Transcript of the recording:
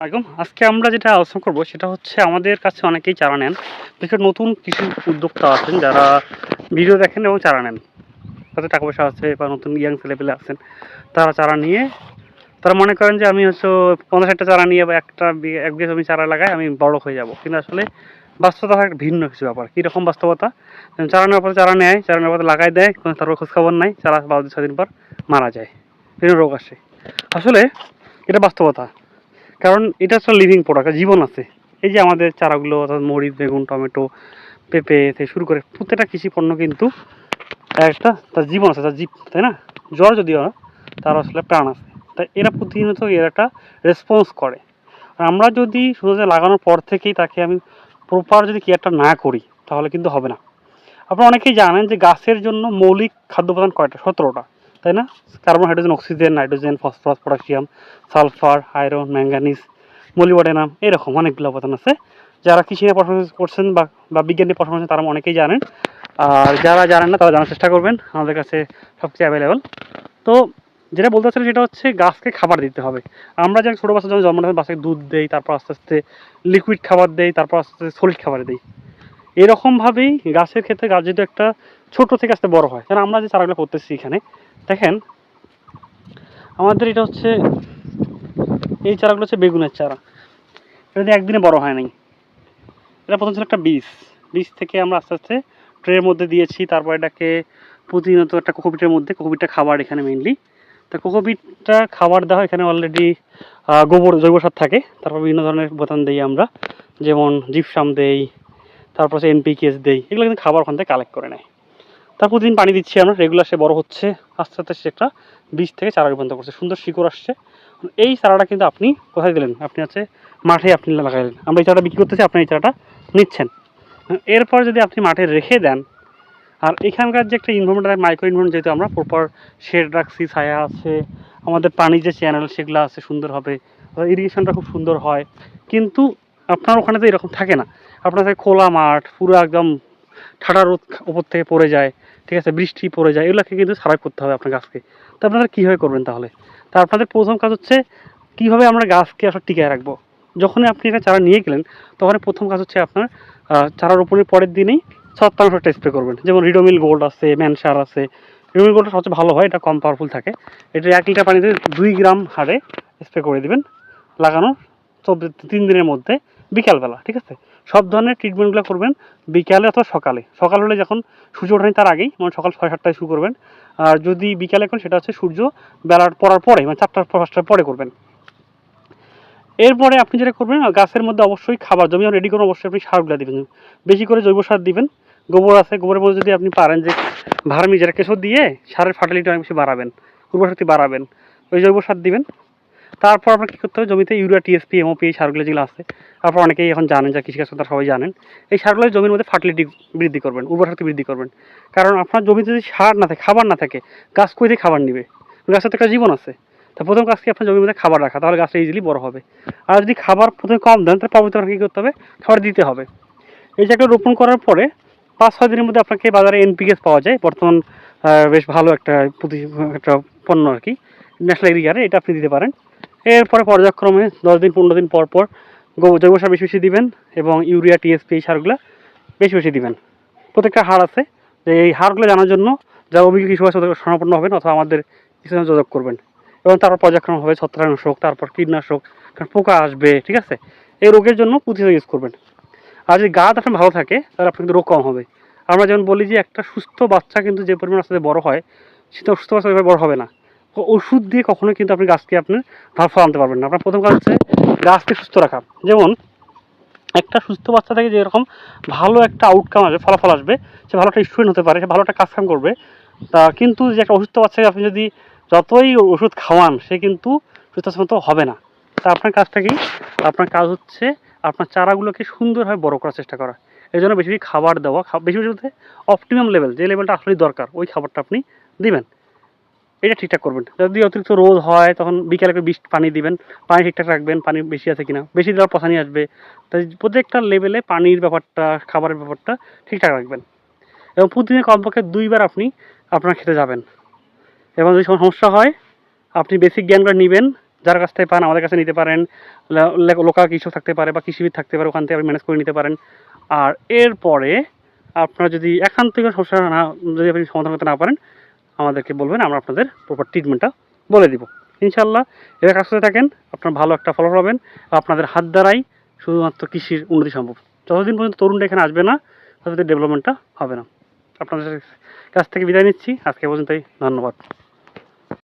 একদম আজকে আমরা যেটা আলোচনা করব সেটা হচ্ছে আমাদের কাছে অনেকেই চারা নেন। বিশেষ করে নতুন কৃষি উদ্যোক্তা আছেন যারা ভিডিও দেখেন এবং চারা নেন। তাদের টাকা পয়সা আছে বা নতুন ইয়াং ছেলেপেলে আছেন। তারা চারা নিয়ে তারা মনে করেন যে আমি হচ্ছে ৫০-৬০টা চারা নিয়ে বা এক বিঘা জমি চারা লাগাই আমি বড়লোক হয়ে যাব। কিন্তু আসলে বাস্তবতা হয় ভিন্ন কিছু ব্যাপার। কীরকম বাস্তবতা? চারা নেওয়ার পরে চারা নেয়, চারা নেওয়ার পরে লাগাই দেয়, তারপর খোঁজখবর নাই, চারা ৫-৬ দিন পর মারা যায়। বিভিন্ন রোগ আসে। আসলে এটা বাস্তবতা। কারণ এটা হচ্ছে লিভিং প্রোডাক্ট, জীবন আছে। এই যে আমাদের চারাগুলো অর্থাৎ মরিচ, বেগুন, টমেটো, পেঁপে থেকে শুরু করে প্রত্যেকটা কৃষি পণ্য কিন্তু একটা তার জীবন আছে, তার জীব, তাই না? জ্বর যদিও না, তার আসলে প্রাণ আছে। তাই এরা প্রতিনিয়ত এর একটা রেসপন্স করে। আর আমরা যদি শুধু লাগানোর পর থেকেই তাকে আমি প্রপার যদি কেয়ারটা না করি তাহলে কিন্তু হবে না। আপনারা অনেকেই জানেন যে গাছের জন্য মৌলিক খাদ্য উপাদান কয়টা? ১৭টা, তাই না? Carbon, hydrogen, oxygen, nitrogen, phosphorus, potassium, sulphur, iron, manganese, molybdenum, এরকম অনেকগুলো উপাদান আছে। যারা কৃষি নিয়ে পড়াশোনা করছেন বা বিজ্ঞান নিয়ে পড়াশোনা করছেন তারা অনেকেই জানেন। আর যারা জানেন না তারা জানার চেষ্টা করবেন, আমাদের কাছে সব কিছু অ্যাভেলেবল। তো যেটা বলতে চাচ্ছিলাম সেটা হচ্ছে গাছকে খাবার দিতে হবে। আমরা যেমন ছোটো বাচ্চা যখন জন্ম নেয় বাচ্চাকে দুধ দেই, তারপর আস্তে আস্তে লিকুইড খাবার দেই, তারপর আস্তে আস্তে সলিড খাবার দিই। এরকমভাবেই গাছের ক্ষেত্রে গাছ যদি একটা ছোট থেকে আস্তে বড় হয়, কারণ আমরা যে চারাগুলো করতেছি এখানে দেখেন, আমাদের এটা হচ্ছে এই চারাগুলো হচ্ছে বেগুনের চারা। এটা দিয়ে একদিনে বড় হয় নাই। এটা প্রথম ছিল একটা বীজ থেকে আমরা আস্তে আস্তে ট্রের মধ্যে দিয়েছি। তারপর এটাকে প্রতিনিয়ত একটা কোকোপিটের মধ্যে, কোকোপিটটা খাবার এখানে মেইনলি, তা কোকোপিটটা খাবার দেওয়া হয়। এখানে অলরেডি গোবর, জৈব সার থাকে। তারপর বিভিন্ন ধরনের বোতাম দিই আমরা, যেমন জিপসাম দেই, তারপর হচ্ছে এনপিকেএস দেই। এগুলো কিন্তু খাবার ওখান থেকে কালেক্ট করে নেয়। তার প্রতিদিন পানি দিচ্ছি আমরা, রেগুলার সে বড় হচ্ছে। আস্তে আস্তে সে একটা বীজ থেকে চারা রূপান্তর করছে, সুন্দর শিকড় আসছে। এই চারাটা কিন্তু আপনি কোথায় দিলেন? আপনি হচ্ছে মাঠে আপনি লাগাইলেন। আমরা এই চারাটা বিক্রি করতেছি, আপনি এই চারাটা নিচ্ছেন। এরপর যদি আপনি মাঠে রেখে দেন, আর এখানকার যে একটা ইনভারমেন্ট, মাইক্রো ইনভারমেন্ট, যেহেতু আমরা প্রপার শেড রাখছি, ছায়া আছে, আমাদের পানির যে চ্যানেল সেগুলো আছে সুন্দর হবে, ইরিগেশনটা খুব সুন্দর হয়। কিন্তু আপনার ওখানে তো এরকম থাকে না। আপনার থাকে খোলা মাঠ, পুরো একদম ঠাডা রোদ উপর থেকে পড়ে যায়, ঠিক আছে, বৃষ্টি পড়ে যায়, এগুলোকে কিন্তু সারাই করতে হবে আপনার গাছকে। তো আপনারা কীভাবে করবেন তাহলে? তা আপনাদের প্রথম কাজ হচ্ছে কীভাবে আমরা গাছকে আসলে টিকায় রাখবো। যখনই আপনি একটা চারা নিয়ে গেলেন তখন প্রথম কাজ হচ্ছে আপনার চারা রোপণের পরের দিনেই ছত্রাকনাশক একটা স্প্রে করবেন। যেমন রিডোমিল গোল্ড আছে, ম্যানসার আছে। রিডোমিল গোল্ডটা সবচেয়ে ভালো হয়, এটা কম পাওয়ারফুল থাকে। এটা ১ লিটার পানিতে ২ গ্রাম হারে স্প্রে করে দেবেন লাগানোর ৩ দিনের মধ্যে, বিকালবেলা, ঠিক আছে? সব ধরনের ট্রিটমেন্টগুলো করবেন বিকালে অথবা সকালে। সকাল হলে যখন সূর্য ওঠেনি তার আগেই, মানে সকাল ৬-৭টায় শুরু করবেন। আর যদি বিকালে করেন সেটা হচ্ছে সূর্য বেলার পড়ার পরে, মানে ৪টা-৫টার পরে করবেন। এরপরে আপনি যেটা করবেন, গাছের মধ্যে অবশ্যই খাবার জমি যখন রেডি করবেন অবশ্যই আপনি সারগুলো দিবেন। বেশি করে জৈব সার দিবেন। গোবর আছে, গোবরের মধ্যে যদি আপনি পারেন যে ভার্মি, যেটা কেঁচো দিয়ে সারের ফার্টিলিটি অনেক বেশি বাড়াবেন, উর্বর শক্তি বাড়াবেন, ওই জৈব সার দিবেন। তারপর আপনার কী করতে হবে, জমিতে ইউরিয়া, টিএসপি, এমওপি, এই সারগুলো যেগুলো আছে, তারপর অনেকেই এখন জানেন, যা কৃষিকাজ তারা সবাই জানেন, এই সারগুলো জমির মধ্যে ফার্টিলিটি বৃদ্ধি করবেন, উর্বর শক্তি বৃদ্ধি করবেন। কারণ আপনার জমিতে যদি সার না থাকে, খাবার না থাকে, গাছ কই থেকে খাবার নিবে? গাছের তো একটা জীবন আছে। তা প্রথম কাজ কি আপনার জমির মধ্যে খাবার রাখা, তাহলে গাছটা ইজিলি বড় হবে। আর যদি খাবার প্রথমে কম দেন তাহলে পরবর্তীতে কী করতে হবে, খাবার দিতে হবে। এই জায়গাটা রোপণ করার পরে ৫-৬ দিনের মধ্যে আপনাকে বাজারে এনপিকেএস পাওয়া যায়, বর্তমান বেশ ভালো একটা একটা পণ্য আর কি, ন্যাশনাল এগ্রিকালচারে, এটা আপনি দিতে পারেন। এরপরে পর্যায়ক্রমে ১০ দিন ১৫ দিন পর পর জৈব সার বেশি বেশি দিবেন এবং ইউরিয়া, টিএসপি, এই সারগুলো বেশি বেশি দিবেন। প্রত্যেকটা হার আছে, যে এই হারগুলো জানার জন্য যারা অভিজ্ঞ কৃষক আছে ওদের শরণাপন্ন হবেন অথবা আমাদের কিছু যোগাযোগ করবেন। এবং তারপর পর্যায়ক্রম হবে ছত্রাকনাশক, তারপর কীটনাশক, কারণ পোকা আসবে, ঠিক আছে? এই রোগের জন্য প্রতিরোধ ইউজ করবেন। আর যদি গাছ আপনার ভালো থাকে তাহলে আপনার কিন্তু রোগ কম হবে। আমরা যেমন বলি যে একটা সুস্থ বাচ্চা কিন্তু যে পরিমাণ আস্তে বড় হয়, সেটা সুস্থ বাচ্চা এভাবে বড় হবে না। ওষুধ দিয়ে কখনোই কিন্তু আপনি গাছকে আপনার ভালো ফল আনতে পারবেন না। আপনার প্রথম কাজ হচ্ছে গাছকে সুস্থ রাখা। যেমন একটা সুস্থ বাচ্চা থেকে যেরকম ভালো একটা আউটকাম আসবে, ফলাফল আসবে, সে ভালো একটা স্টুডেন্ট হতে পারে, সে ভালো একটা কাজ করবে। তা কিন্তু যে একটা অসুস্থ বাচ্চাকে আপনি যদি যতই ওষুধ খাওয়ান সে কিন্তু সুস্থ হবে না। তা আপনার কাজটা কি? আপনার কাজ হচ্ছে আপনার চারাগুলোকে সুন্দরভাবে বড় করার চেষ্টা করা। এই জন্য বেশি বেশি খাবার দেওয়া, বেশি বেশি বলতে অপটিমাম লেভেল, যে লেভেলটা আসলেই দরকার ওই খাবারটা আপনি দিবেন। এটা ঠিকঠাক করবেন। যদি অতিরিক্ত রোদ হয় তখন বিকেলে একটু পানি দিবেন, পানি ঠিকঠাক রাখবেন, পানি বেশি আছে কিনা, বেশি দেওয়ার পচানি আসবে। তাই প্রত্যেকটা লেভেলে পানির ব্যাপারটা, খাবারের ব্যাপারটা ঠিকঠাক রাখবেন। এবং প্রতিদিন কমপক্ষে ২ বার আপনি আপনার খেতে যাবেন। এবং যদি সমস্যা হয় আপনি বেসিক জ্ঞানগুলো নেবেন, যার কাছ থেকে পান আমাদের কাছে নিতে পারেন, লোকাল কৃষক থাকতে পারে বা কৃষিবিদ থাকতে পারে, ওখান থেকে আপনি ম্যানেজ করে নিতে পারেন। আর এরপরে আপনার যদি একান্তই কোনো সমস্যা না, যদি আপনি সমাধান করতে না পারেন আমাদেরকে বলবেন, আমরা আপনাদের প্রপার ট্রিটমেন্টটা বলে দিব। ইনশাল্লাহ এবার কাজ করে থাকেন, আপনার ভালো একটা ফল পাবেন। আপনাদের হাত দ্বারাই শুধুমাত্র কৃষির উন্নতি সম্ভব। যতদিন পর্যন্ত তরুণরা এখানে আসবে না ততদিন ডেভেলপমেন্টটা হবে না। আপনাদের কাছ থেকে বিদায় নিচ্ছি, আজকে পর্যন্তই, ধন্যবাদ।